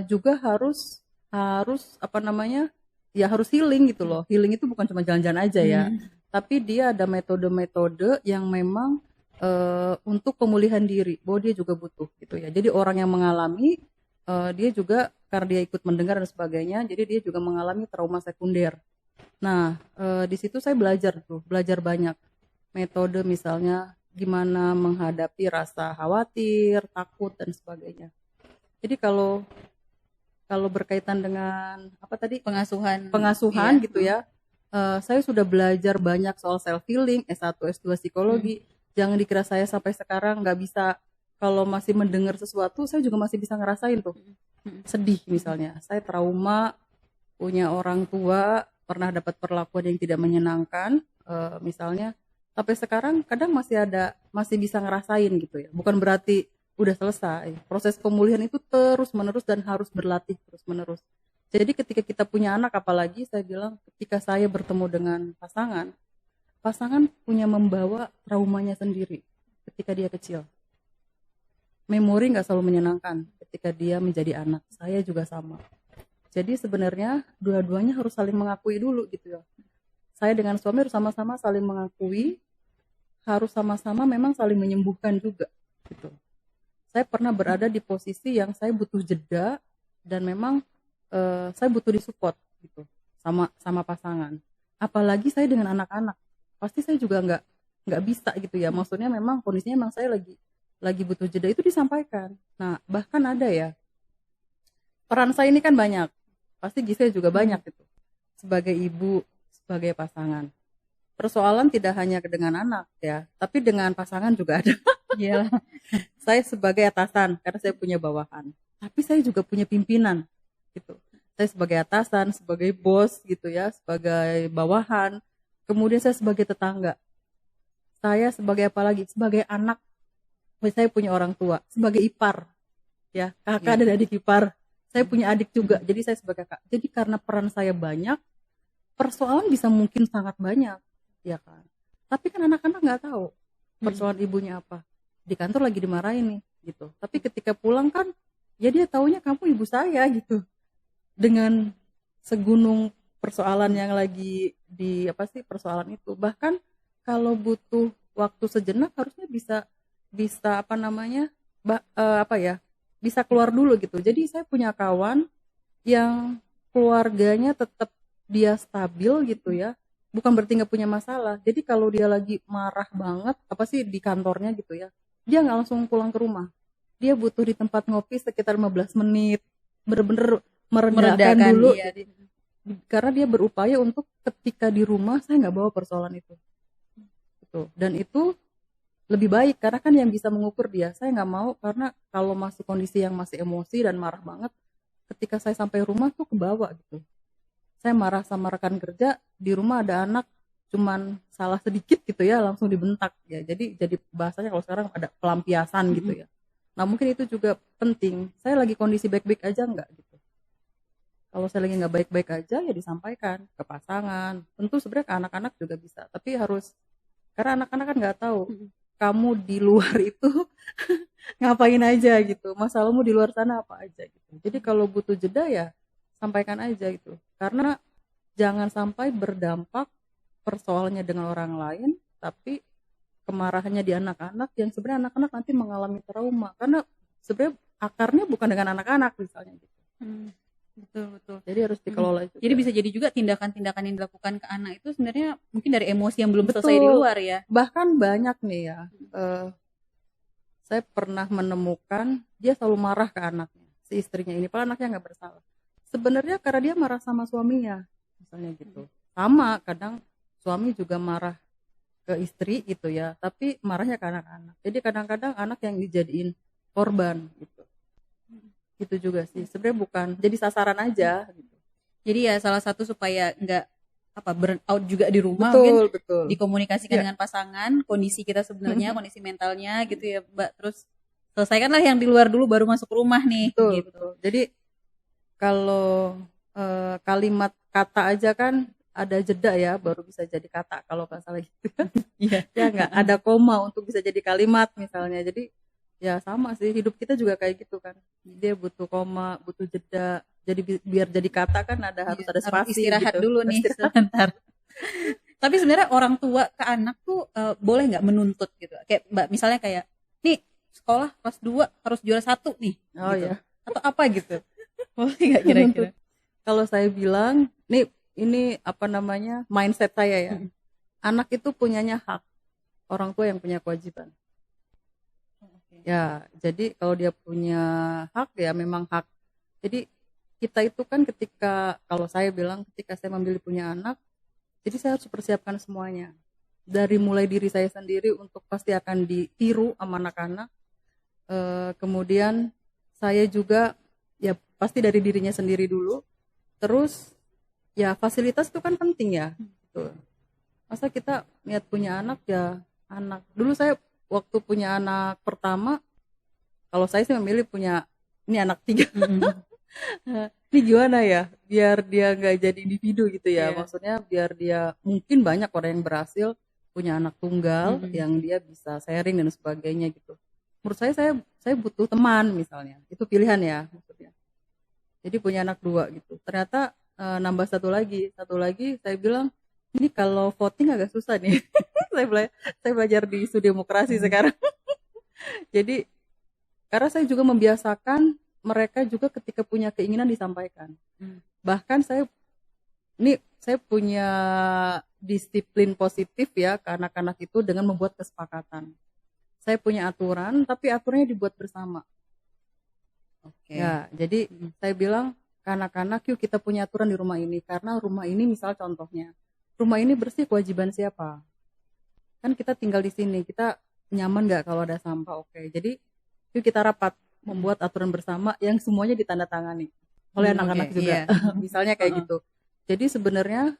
juga harus apa namanya? Ya harus healing gitu loh. Healing itu bukan cuma jalan-jalan aja ya. Tapi dia ada metode-metode yang memang untuk pemulihan diri, bahwa dia juga butuh gitu ya. Jadi orang yang mengalami, dia juga karena dia ikut mendengar dan sebagainya, jadi dia juga mengalami trauma sekunder. Nah, di situ saya belajar banyak metode, misalnya gimana menghadapi rasa khawatir, takut dan sebagainya. Jadi kalau berkaitan dengan apa tadi, pengasuhan iya, gitu ya, saya sudah belajar banyak soal self healing, S1 S2 psikologi. Jangan dikira saya sampai sekarang nggak bisa, kalau masih mendengar sesuatu saya juga masih bisa ngerasain tuh sedih misalnya, saya trauma, punya orang tua pernah dapat perlakuan yang tidak menyenangkan, misalnya sampai sekarang kadang masih bisa ngerasain gitu ya. Bukan berarti udah selesai, proses pemulihan itu terus menerus dan harus berlatih terus menerus. Jadi ketika kita punya anak, apalagi saya bilang ketika saya bertemu dengan pasangan punya membawa traumanya sendiri ketika dia kecil. Memori nggak selalu menyenangkan ketika dia menjadi anak. Saya juga sama. Jadi sebenarnya dua-duanya harus saling mengakui dulu gitu ya. Saya dengan suami harus sama-sama saling mengakui, harus sama-sama memang saling menyembuhkan juga gitu. Saya pernah berada di posisi yang saya butuh jeda dan memang saya butuh disupport gitu sama pasangan. Apalagi saya dengan anak-anak, pasti saya juga nggak bisa gitu ya. Maksudnya memang kondisinya memang saya lagi butuh jeda, itu disampaikan. Nah, bahkan ada ya, peran saya ini kan banyak, pasti Giselle juga banyak gitu, sebagai ibu, sebagai pasangan. Persoalan tidak hanya dengan anak ya, tapi dengan pasangan juga ada. Iya. Saya sebagai atasan karena saya punya bawahan, tapi saya juga punya pimpinan gitu. Saya sebagai atasan, sebagai bos gitu ya, sebagai bawahan, kemudian saya sebagai tetangga, saya sebagai apa lagi, sebagai anak. Saya punya orang tua, sebagai ipar, ya kakak dan adik ipar. Saya punya adik juga, jadi saya sebagai kakak. Jadi karena peran saya banyak, persoalan bisa mungkin sangat banyak, ya kan. Tapi kan anak-anak nggak tahu persoalan ibunya apa. Di kantor lagi dimarahin nih, gitu. Tapi ketika pulang kan, ya dia taunya kamu ibu saya gitu. dengan segunung persoalan yang lagi di apa sih persoalan itu. Bahkan kalau butuh waktu sejenak harusnya bisa bisa apa namanya apa ya bisa keluar dulu gitu. Jadi saya punya kawan yang keluarganya tetap dia stabil gitu ya, bukan berarti nggak punya masalah. Jadi kalau dia lagi marah banget apa sih di kantornya gitu ya, dia nggak langsung pulang ke rumah, dia butuh di tempat ngopi sekitar 15 menit, bener-bener meredakan dulu. dia. Jadi karena dia berupaya untuk ketika di rumah saya nggak bawa persoalan itu gitu. Dan itu lebih baik karena kan yang bisa mengukur dia. Saya nggak mau karena kalau masih kondisi yang masih emosi dan marah banget, ketika saya sampai rumah tuh kebawa gitu. Saya marah sama rekan kerja, di rumah ada anak cuman salah sedikit gitu ya langsung dibentak ya. Jadi bahasanya kalau sekarang ada pelampiasan gitu ya. Nah mungkin itu juga penting. Saya lagi kondisi baik-baik aja nggak gitu. Kalau saya lagi nggak baik-baik aja ya disampaikan ke pasangan. Tentu sebenarnya ke anak-anak juga bisa. Tapi harus karena anak-anak kan nggak tahu kamu di luar itu ngapain aja gitu. Masalahmu di luar sana apa aja gitu. Jadi kalau butuh jeda ya sampaikan aja gitu. Karena jangan sampai berdampak persoalannya dengan orang lain, tapi kemarahannya di anak-anak yang sebenarnya anak-anak nanti mengalami trauma. Karena sebenarnya akarnya bukan dengan anak-anak misalnya gitu. Betul. Jadi harus dikelola juga. Jadi bisa jadi juga tindakan-tindakan yang dilakukan ke anak itu sebenarnya mungkin dari emosi yang belum selesai di Betul. luar ya. Bahkan banyak nih ya, saya pernah menemukan dia selalu marah ke anaknya, si istrinya ini, padahal anaknya nggak bersalah. Sebenarnya karena dia marah sama suaminya, misalnya gitu. Sama, kadang suami juga marah ke istri gitu ya, tapi marahnya ke anak-anak. Jadi kadang-kadang anak yang dijadiin korban gitu. Gitu juga sih. Sebenarnya bukan jadi sasaran aja gitu. Jadi ya salah satu supaya nggak burn out juga di rumah, Betul, mungkin betul. dikomunikasikan Ya. dengan pasangan, kondisi kita sebenarnya, kondisi mentalnya gitu ya, Mbak. Terus selesaikanlah yang di luar dulu baru masuk rumah nih. Betul, gitu. betul. Jadi kalau kalimat kata aja kan ada jeda ya baru bisa jadi kata kalau nggak salah gitu. Iya. Ya nggak ada koma untuk bisa jadi kalimat misalnya. Jadi ya sama sih hidup kita juga kayak gitu kan. Dia butuh koma, butuh jeda. Jadi biar jadi kata kan harus ada Harus spasi istirahat gitu. dulu nih sebentar. Tapi sebenarnya orang tua ke anak tuh boleh nggak menuntut gitu? Kayak Mbak misalnya kayak nih sekolah kelas 2 harus juara 1 nih. Oh gitu. ya. Atau apa gitu? Boleh nggak kira-kira? Kalau saya bilang, nih ini apa namanya mindset saya ya. Anak itu punyanya hak, orang tua yang punya kewajiban. Ya, jadi kalau dia punya hak ya memang hak. Jadi kita itu kan ketika kalau saya bilang ketika saya memilih punya anak, jadi saya harus persiapkan semuanya. Dari mulai diri saya sendiri untuk pasti akan ditiru sama anak-anak. Kemudian saya juga ya pasti dari dirinya sendiri dulu. Terus ya fasilitas itu kan penting ya. Gitu. Masa kita niat punya anak ya anak. Dulu saya waktu punya anak pertama, kalau saya sih memilih punya ini anak 3. Ini gimana ya? Biar dia nggak jadi individu gitu ya. Iya. Maksudnya biar dia mungkin banyak orang yang berhasil punya anak tunggal yang dia bisa sharing dan sebagainya gitu. Menurut saya butuh teman misalnya. Itu pilihan ya maksudnya. Jadi punya anak 2 gitu. Ternyata nambah satu lagi saya bilang ini kalau voting agak susah nih. saya belajar di isu demokrasi sekarang. Jadi karena saya juga membiasakan mereka juga ketika punya keinginan disampaikan. Bahkan saya punya disiplin positif ya ke anak-anak itu dengan membuat kesepakatan. Saya punya aturan, tapi aturannya dibuat bersama. Oke. Ya, jadi saya bilang ke anak-anak, yuk kita punya aturan di rumah ini. Karena rumah ini misal contohnya, rumah ini bersih kewajiban siapa? Kan kita tinggal di sini, kita nyaman nggak kalau ada sampah? Oke, jadi yuk kita rapat membuat aturan bersama yang semuanya ditandatangani oleh anak-anak juga. Iya. Misalnya kayak gitu. Jadi sebenarnya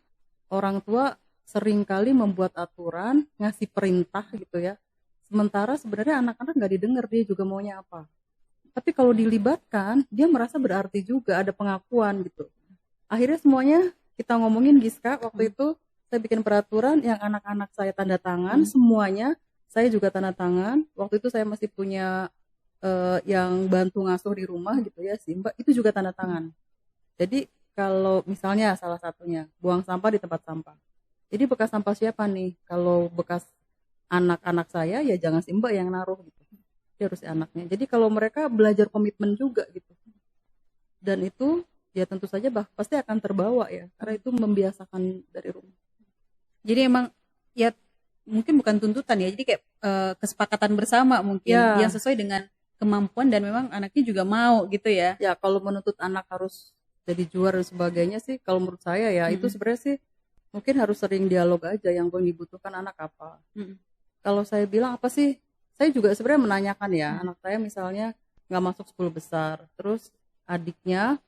orang tua seringkali membuat aturan, ngasih perintah gitu ya. Sementara sebenarnya anak-anak nggak didengar dia juga maunya apa. Tapi kalau dilibatkan, dia merasa berarti juga ada pengakuan gitu. Akhirnya semuanya kita ngomongin Giska waktu itu saya bikin peraturan yang anak-anak saya tanda tangan semuanya, saya juga tanda tangan. Waktu itu saya masih punya yang bantu ngasuh di rumah gitu ya si Mbak itu juga tanda tangan. Jadi kalau misalnya salah satunya buang sampah di tempat sampah. Jadi bekas sampah siapa nih? Kalau bekas anak-anak saya ya jangan si mbak yang naruh gitu. Dia harus si anaknya. Jadi kalau mereka belajar komitmen juga gitu. Dan itu ya tentu saja pasti akan terbawa ya. Karena itu membiasakan dari rumah. Jadi emang ya mungkin bukan tuntutan ya. Jadi kayak kesepakatan bersama mungkin Ya. yang sesuai dengan kemampuan dan memang anaknya juga mau gitu ya. Ya kalau menuntut anak harus jadi juara dan sebagainya sih, kalau menurut saya ya itu sebenarnya sih mungkin harus sering dialog aja yang dibutuhkan anak apa. Kalau saya bilang apa sih, saya juga sebenarnya menanyakan ya, anak saya misalnya nggak masuk 10 besar, terus adiknya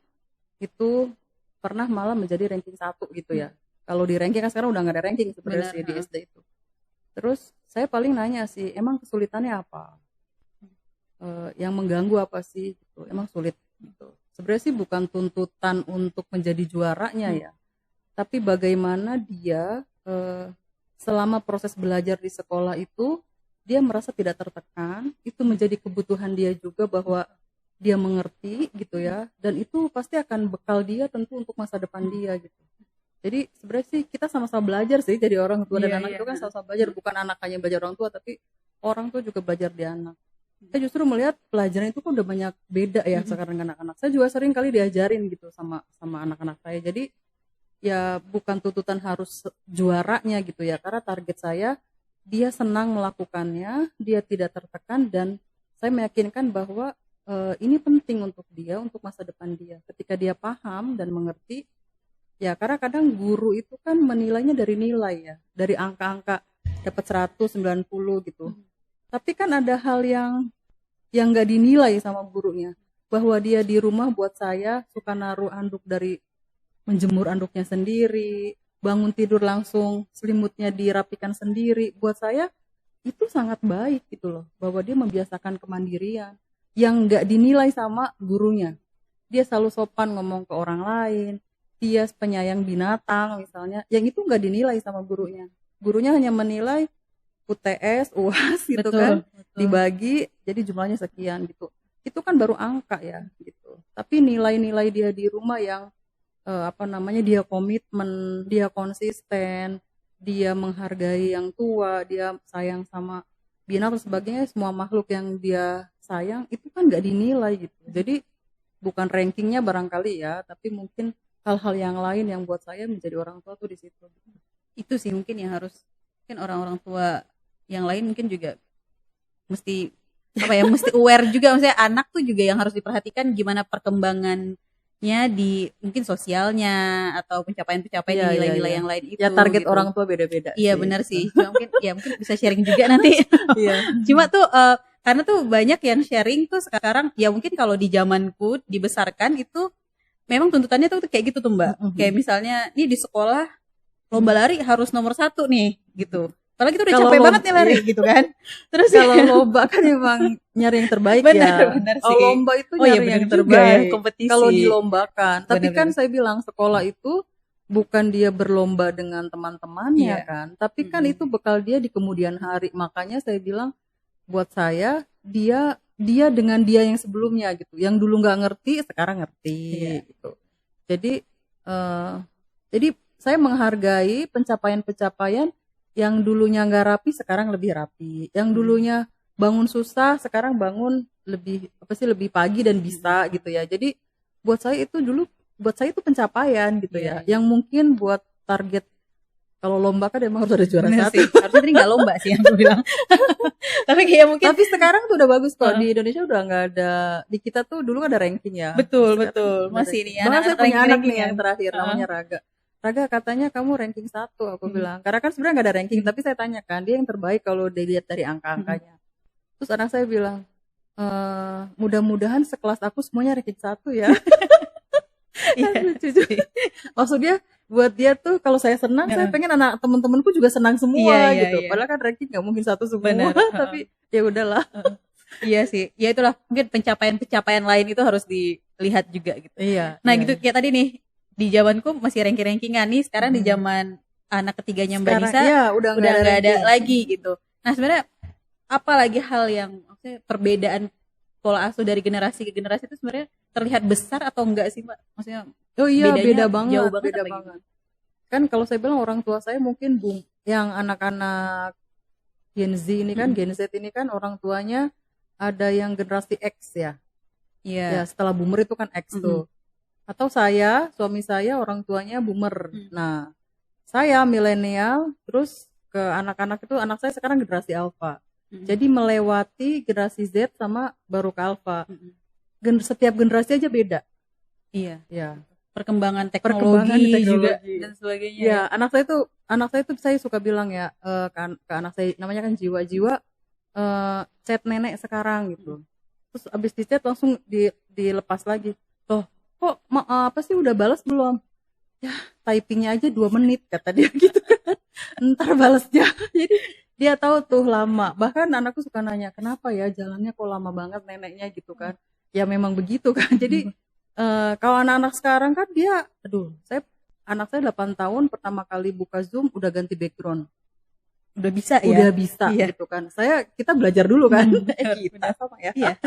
itu pernah malah menjadi ranking 1 gitu ya. Kalau di ranking kan sekarang udah nggak ada ranking sebenarnya sih di SD itu. Terus saya paling nanya sih, emang kesulitannya apa? Yang mengganggu apa sih? Gitu. Emang sulit gitu. Sebenarnya sih bukan tuntutan untuk menjadi juaranya ya, tapi bagaimana dia selama proses belajar di sekolah itu dia merasa tidak tertekan, itu menjadi kebutuhan dia juga bahwa dia mengerti gitu ya, dan itu pasti akan bekal dia tentu untuk masa depan dia gitu. Jadi sebenarnya sih kita sama-sama belajar sih, jadi orang tua dan anak itu kan sama-sama belajar, bukan anak hanya belajar orang tua, tapi orang tua juga belajar di anak. Saya justru melihat pelajaran itu kan udah banyak beda ya sekarang dengan anak-anak. Saya juga sering kali diajarin gitu sama anak-anak saya. Jadi ya bukan tuntutan harus juaranya gitu ya, karena target saya dia senang melakukannya, dia tidak tertekan, dan saya meyakinkan bahwa ini penting untuk dia, untuk masa depan dia. Ketika dia paham dan mengerti, ya karena kadang guru itu kan menilainya dari nilai ya, dari angka-angka dapat 190 gitu. Tapi kan ada hal yang nggak dinilai sama gurunya, bahwa dia di rumah buat saya suka naruh anduk dari menjemur anduknya sendiri, bangun tidur langsung selimutnya dirapikan sendiri. Buat saya itu sangat baik gitu loh, bahwa dia membiasakan kemandirian yang nggak dinilai sama gurunya. Dia selalu sopan ngomong ke orang lain, dia penyayang binatang misalnya, yang itu nggak dinilai sama gurunya. Gurunya hanya menilai UTS, UAS gitu betul. Dibagi jadi jumlahnya sekian gitu. Itu kan baru angka ya gitu. Tapi nilai-nilai dia di rumah yang dia komitmen, dia konsisten, dia menghargai yang tua, dia sayang sama binatang sebagainya, semua makhluk yang dia sayang itu kan nggak dinilai gitu. Jadi bukan rankingnya barangkali ya, tapi mungkin hal-hal yang lain yang buat saya menjadi orang tua tuh di situ. Itu sih mungkin yang harus, mungkin orang-orang tua yang lain mungkin juga mesti mesti aware juga, maksudnya anak tuh juga yang harus diperhatikan gimana perkembangannya di mungkin sosialnya atau pencapaian-pencapaian di nilai-nilai yang lain itu. Ya target gitu. orang tua beda-beda. Iya benar sih. Mungkin bisa sharing juga nanti. Cuma tuh karena tuh banyak yang sharing tuh sekarang ya, mungkin kalau di zamanku dibesarkan itu memang tuntutannya tuh kayak gitu tuh Mbak. Kayak misalnya nih di sekolah lomba lari harus nomor 1 nih gitu. Padahal kita udah capek banget nih lari gitu kan. Terus kalau lomba kan emang nyari yang terbaik benar sih. Lomba itu nyari yang terbaik. Kompetisi. Kalau dilombakan. Tapi kan saya bilang sekolah itu bukan dia berlomba dengan teman-temannya kan. Tapi kan itu bekal dia di kemudian hari. Makanya saya bilang buat saya dia dengan dia yang sebelumnya gitu. Yang dulu nggak ngerti sekarang ngerti gitu. Jadi saya menghargai pencapaian-pencapaian yang dulunya nggak rapi sekarang lebih rapi, yang dulunya bangun susah sekarang bangun lebih lebih pagi dan bisa gitu ya. Jadi buat saya itu pencapaian gitu ya, yang mungkin buat target kalau lomba kan emang harus ada juara satu. Harusnya tadi nggak lomba sih yang aku bilang. Tapi sekarang tuh udah bagus kok, di Indonesia udah nggak ada, di kita tuh dulu ada ranking ya. Betul masih nih. Saya punya anak nih yang terakhir namanya Raga katanya kamu ranking 1, aku bilang. Karena kan sebenarnya nggak ada ranking, tapi saya tanyakan dia yang terbaik kalau dilihat dari angka-angkanya. Terus anak saya bilang, mudah-mudahan sekelas aku semuanya ranking 1 ya. Maksudnya buat dia tuh kalau saya senang, saya pengen anak teman-temanku juga senang semua gitu. Padahal kan ranking nggak mungkin 1 semua, tapi ya udahlah. Iya sih, ya itulah mungkin pencapaian lain itu harus dilihat juga gitu. Nah gitu kayak tadi nih. Di zamanku masih ranking-rankingan nih, sekarang di zaman anak ketiganya Mbak Nisa udah nggak ada lagi gitu. Nah sebenarnya apa lagi hal yang maksudnya perbedaan pola asuh dari generasi ke generasi itu sebenarnya terlihat besar atau enggak sih Mbak? Maksudnya Oh iya, bedanya beda banget, jauh banget beda apa gimana? banget. Kan kalau saya bilang orang tua saya mungkin yang anak-anak Gen Z ini kan, Mm-mm. Gen Z ini kan orang tuanya ada yang generasi X ya. Ya, Iya. setelah boomer itu kan X tuh. Atau suami saya orang tuanya boomer. Mm. Nah, saya milenial, terus ke anak-anak itu anak saya sekarang generasi Alpha. Mm-mm. Jadi melewati generasi Z sama baru ke Alpha. Mm-mm. Setiap generasi aja beda. Iya. Ya. Perkembangan Perkembangan teknologi juga teknologi. dan sebagainya. Ya, anak saya itu saya suka bilang ya ke anak saya namanya kan jiwa-jiwa chat nenek sekarang gitu. Terus abis di chat langsung dilepas lagi. Loh, kok apa sih udah balas belum? Ya, typingnya aja 2 menit kata dia gitu kan. Ntar balasnya. Jadi dia tahu tuh lama. Bahkan anakku suka nanya, kenapa ya jalannya kok lama banget neneknya gitu kan. Ya memang begitu kan. Jadi kalau anak-anak sekarang kan dia, anak saya 8 tahun pertama kali buka Zoom udah ganti background. Udah bisa ya. Udah bisa Iya. gitu kan. Kita belajar dulu kan. Benar. Sama ya. Iya.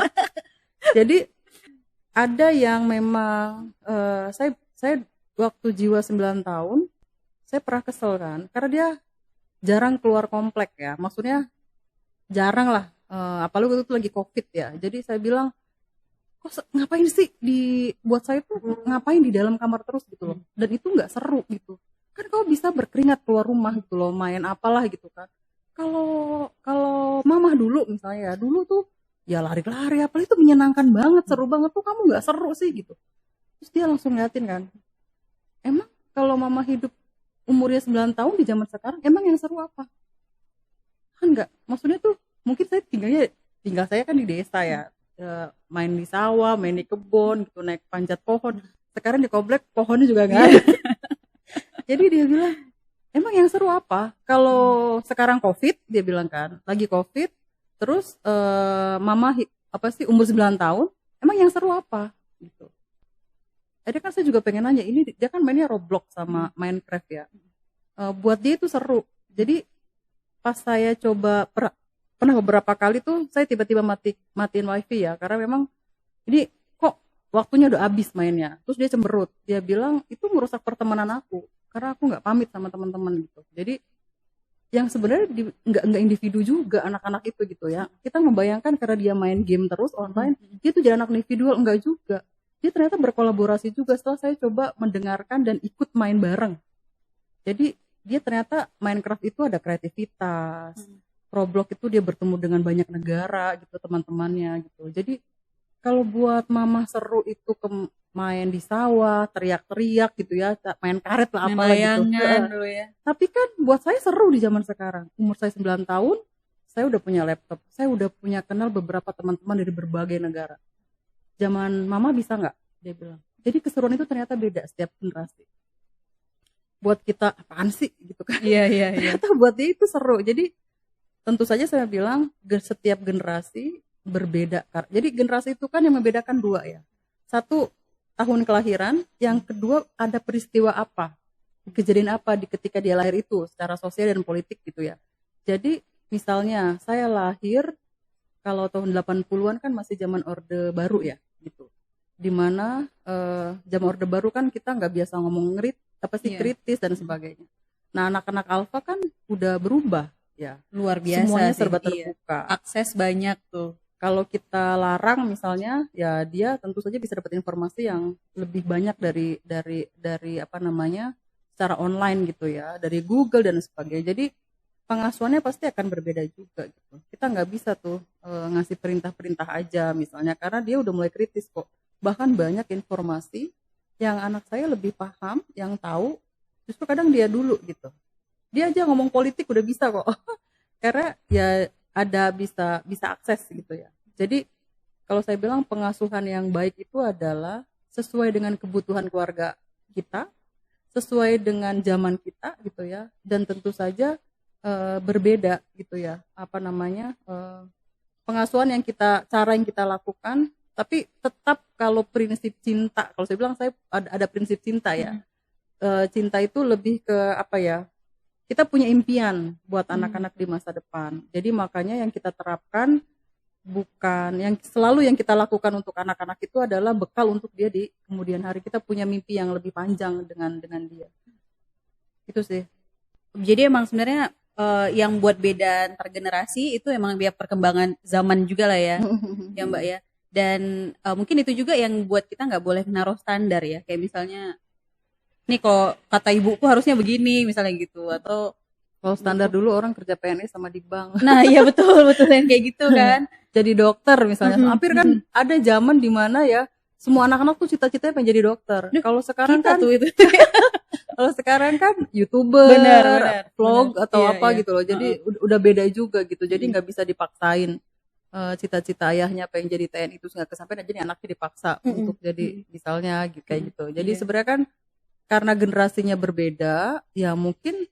Jadi ada yang memang saya waktu jiwa 9 tahun saya pernah kesel kan karena dia jarang keluar komplek ya. Maksudnya jarang lah, apalagi waktu itu lagi Covid ya. Jadi saya bilang, kok ngapain sih buat saya tuh ngapain di dalam kamar terus gitu loh. Dan itu nggak seru gitu. Kan kau bisa berkeringat keluar rumah gitu loh, main apalah gitu kan. Kalau mama dulu misalnya ya, dulu tuh ya lari-lari apalagi itu menyenangkan banget, seru banget tuh, kamu nggak seru sih gitu. Terus dia langsung ngeliatin kan, emang kalau mama hidup umurnya 9 tahun di zaman sekarang emang yang seru apa? Kan enggak, maksudnya tuh mungkin tinggal saya kan di desa ya, main di sawah, main di kebun gitu, naik panjat pohon. Sekarang di komplek pohonnya juga nggak ada. Jadi dia bilang, emang yang seru apa? Kalau sekarang Covid, dia bilang kan, lagi Covid, terus mama umur 9 tahun, emang yang seru apa? Gitu. Jadi kan saya juga pengen nanya, ini dia kan mainnya Roblox sama Minecraft ya. Buat dia itu seru. Jadi pas saya coba pernah beberapa kali tuh saya tiba-tiba matiin wifi ya, karena memang ini kok waktunya udah habis mainnya. Terus dia cemberut, dia bilang itu merusak pertemanan aku karena aku nggak pamit sama teman-teman gitu. Jadi yang sebenarnya nggak individu juga anak-anak itu gitu ya. Kita membayangkan karena dia main game terus online, dia tuh jadi anak individual, enggak juga. Dia ternyata berkolaborasi juga setelah saya coba mendengarkan dan ikut main bareng. Jadi dia ternyata Minecraft itu ada kreativitas. Roblox itu dia bertemu dengan banyak negara gitu, teman-temannya gitu. Jadi kalau buat mama seru itu main di sawah, teriak-teriak gitu ya, main karet lah apalah gitu. Dulu ya. Tapi kan buat saya seru di zaman sekarang. Umur saya 9 tahun, saya udah punya laptop. Saya udah punya kenal beberapa teman-teman dari berbagai negara. Zaman mama bisa nggak? Dia bilang. Jadi keseruan itu ternyata beda setiap generasi. Buat kita apaan sih gitu kan? Iya. Ternyata buat dia itu seru. Jadi tentu saja saya bilang setiap generasi berbeda. Jadi generasi itu kan yang membedakan 2 ya. 1 tahun kelahiran, yang kedua ada peristiwa apa, kejadian apa ketika dia lahir itu secara sosial dan politik gitu ya. Jadi misalnya saya lahir kalau tahun 80-an kan masih zaman Orde Baru ya gitu. Dimana zaman Orde Baru kan kita nggak biasa ngomong kritis dan sebagainya. Nah anak-anak Alpha kan udah berubah ya. Luar biasa. Semuanya sih, serba terbuka. Akses banyak tuh. Kalau kita larang misalnya, ya dia tentu saja bisa dapat informasi yang lebih banyak dari apa namanya secara online gitu ya, dari Google dan sebagainya. Jadi pengasuhannya pasti akan berbeda juga gitu. Kita nggak bisa tuh ngasih perintah-perintah aja misalnya, karena dia udah mulai kritis kok. Bahkan banyak informasi yang anak saya lebih paham, yang tahu, justru kadang dia dulu gitu. Dia aja ngomong politik udah bisa kok, karena ya ada bisa akses gitu ya. Jadi kalau saya bilang pengasuhan yang baik itu adalah sesuai dengan kebutuhan keluarga kita, sesuai dengan zaman kita gitu ya, dan tentu saja berbeda gitu ya. Apa namanya pengasuhan cara yang kita lakukan, tapi tetap kalau prinsip cinta, kalau saya bilang saya ada prinsip cinta ya. Cinta itu lebih ke apa ya? Kita punya impian buat anak-anak di masa depan. Jadi makanya yang kita terapkan bukan yang selalu yang kita lakukan untuk anak-anak itu adalah bekal untuk dia di kemudian hari. Kita punya mimpi yang lebih panjang dengan dia. Itu sih. Jadi emang sebenarnya yang buat beda antar generasi itu emang biar perkembangan zaman juga lah ya, ya Mbak ya. Dan mungkin itu juga yang buat kita nggak boleh naruh standar ya. Kayak misalnya, nih kok kata ibuku harusnya begini misalnya gitu. Atau kalau standar dulu orang kerja PNS sama di bank. nah iya betul yang kayak gitu kan. Jadi dokter misalnya. Hampir kan ada zaman di mana ya semua anak-anak tuh cita-citanya pengen jadi dokter. Kalau sekarang Kita kan tuh itu. kalau sekarang kan YouTuber, Benar, vlog atau Iya, apa iya. gitu loh. Jadi udah beda juga gitu. Jadi nggak bisa dipaksain cita-cita ayahnya pengen jadi TNI itu nggak kesampaian, jadi anaknya dipaksa untuk jadi misalnya gitu kayak gitu. Jadi Iya. sebenarnya kan karena generasinya berbeda, ya mungkin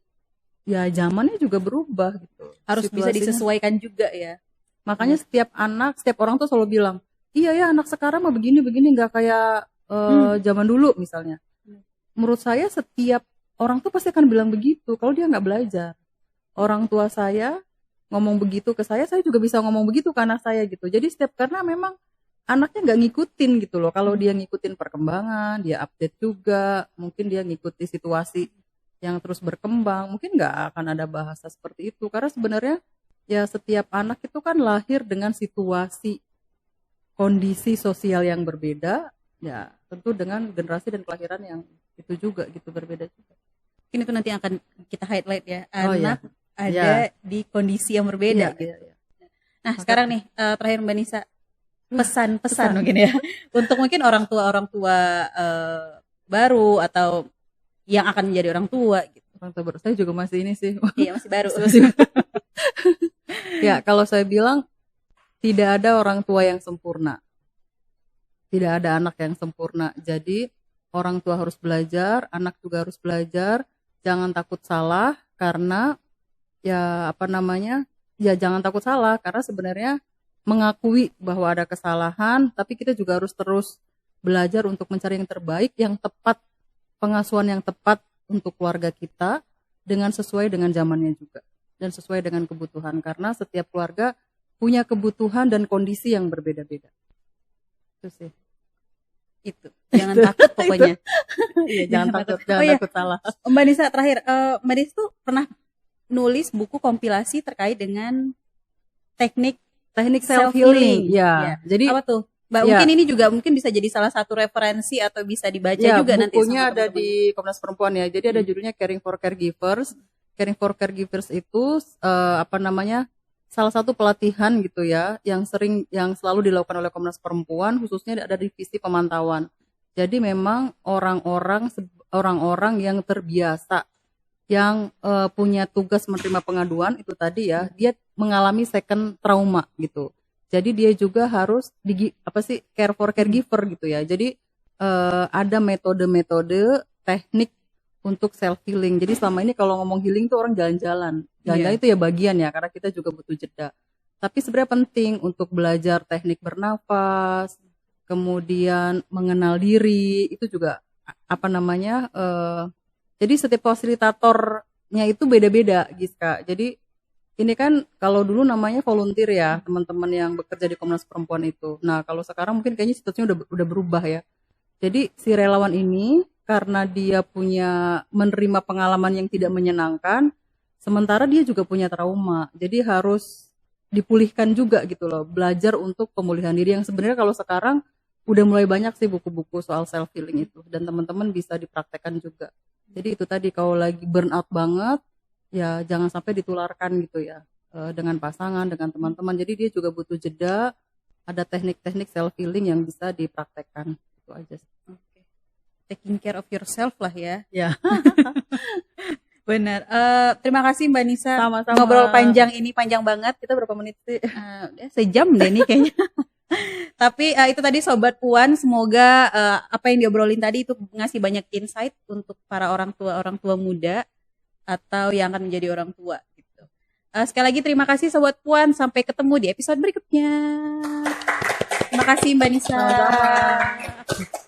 ya zamannya juga berubah gitu. Harus bisa Situasinya. disesuaikan juga ya. Makanya setiap orang tuh selalu bilang, iya ya anak sekarang mah begini nggak kayak zaman dulu misalnya. Menurut saya setiap orang tuh pasti akan bilang begitu kalau dia nggak belajar. Orang tua saya ngomong begitu ke saya juga bisa ngomong begitu ke anak saya gitu. Jadi karena memang anaknya nggak ngikutin gitu loh. Kalau dia ngikutin perkembangan, dia update juga, mungkin dia ngikuti situasi yang terus berkembang, mungkin nggak akan ada bahasa seperti itu. Karena sebenarnya ya setiap anak itu kan lahir dengan situasi kondisi sosial yang berbeda, ya tentu dengan generasi dan kelahiran yang itu juga gitu berbeda juga. Mungkin itu nanti akan kita highlight ya. Oh, iya. Anak ada di kondisi yang berbeda. Iya, gitu. iya. Nah sekarang nih terakhir Mbak Nisa, pesan mungkin ya untuk mungkin orang tua baru atau yang akan menjadi orang tua gitu. Orang tua baru, saya juga masih ini sih. Iya masih baru. Ya kalau saya bilang tidak ada orang tua yang sempurna, tidak ada anak yang sempurna. Jadi orang tua harus belajar, anak juga harus belajar. Jangan takut salah karena ya ya jangan takut salah karena sebenarnya mengakui bahwa ada kesalahan, tapi kita juga harus terus belajar untuk mencari yang terbaik, yang tepat, pengasuhan yang tepat untuk keluarga kita dengan sesuai dengan zamannya juga dan sesuai dengan kebutuhan karena setiap keluarga punya kebutuhan dan kondisi yang berbeda-beda. Itu sih. Itu. Jangan takut pokoknya. Iya, jangan takut salah. Mbak Nisa terakhir, Mbak Nisa tuh pernah nulis buku kompilasi terkait dengan teknik self healing. Ya. Jadi apa tuh? Mbak, mungkin ini juga mungkin bisa jadi salah satu referensi atau bisa dibaca juga nanti. Bukunya ada di Komnas Perempuan ya. Jadi ada judulnya Caring for Caregivers. Caring for Caregivers itu salah satu pelatihan gitu ya yang selalu dilakukan oleh Komnas Perempuan, khususnya ada divisi pemantauan. Jadi memang orang-orang yang terbiasa yang punya tugas menerima pengaduan itu tadi ya, dia mengalami second trauma gitu. Jadi dia juga harus care for caregiver gitu ya. Jadi ada metode-metode teknik untuk self healing. Jadi selama ini kalau ngomong healing tuh orang jalan-jalan. Jalan-jalan itu ya bagian ya karena kita juga butuh jeda. Tapi sebenarnya penting untuk belajar teknik bernafas, kemudian mengenal diri, itu juga jadi setiap fasilitatornya itu beda-beda, Giska. Jadi ini kan kalau dulu namanya volunteer ya, teman-teman yang bekerja di Komnas Perempuan itu. Nah, kalau sekarang mungkin kayaknya situasinya udah berubah ya. Jadi si relawan ini karena dia menerima pengalaman yang tidak menyenangkan, sementara dia juga punya trauma. Jadi harus dipulihkan juga gitu loh, belajar untuk pemulihan diri yang sebenarnya kalau sekarang udah mulai banyak sih buku-buku soal self healing itu dan teman-teman bisa dipraktekkan juga. Jadi itu tadi kalau lagi burnout banget ya jangan sampai ditularkan gitu ya dengan pasangan, dengan teman-teman. Jadi dia juga butuh jeda, ada teknik-teknik self healing yang bisa dipraktekkan. Itu aja sih. Okay. Taking care of yourself lah ya. Ya. Benar. Terima kasih Mbak Nisa. Sama-sama. Ngobrol panjang banget. Kita berapa menit sih? Sejam deh nih kayaknya. Tapi itu tadi Sobat Puan, semoga apa yang diobrolin tadi itu ngasih banyak insight untuk para orang tua muda atau yang akan menjadi orang tua gitu. Sekali lagi terima kasih Sobat Puan, sampai ketemu di episode berikutnya. Terima kasih Mbak Nisa. Sama-sama.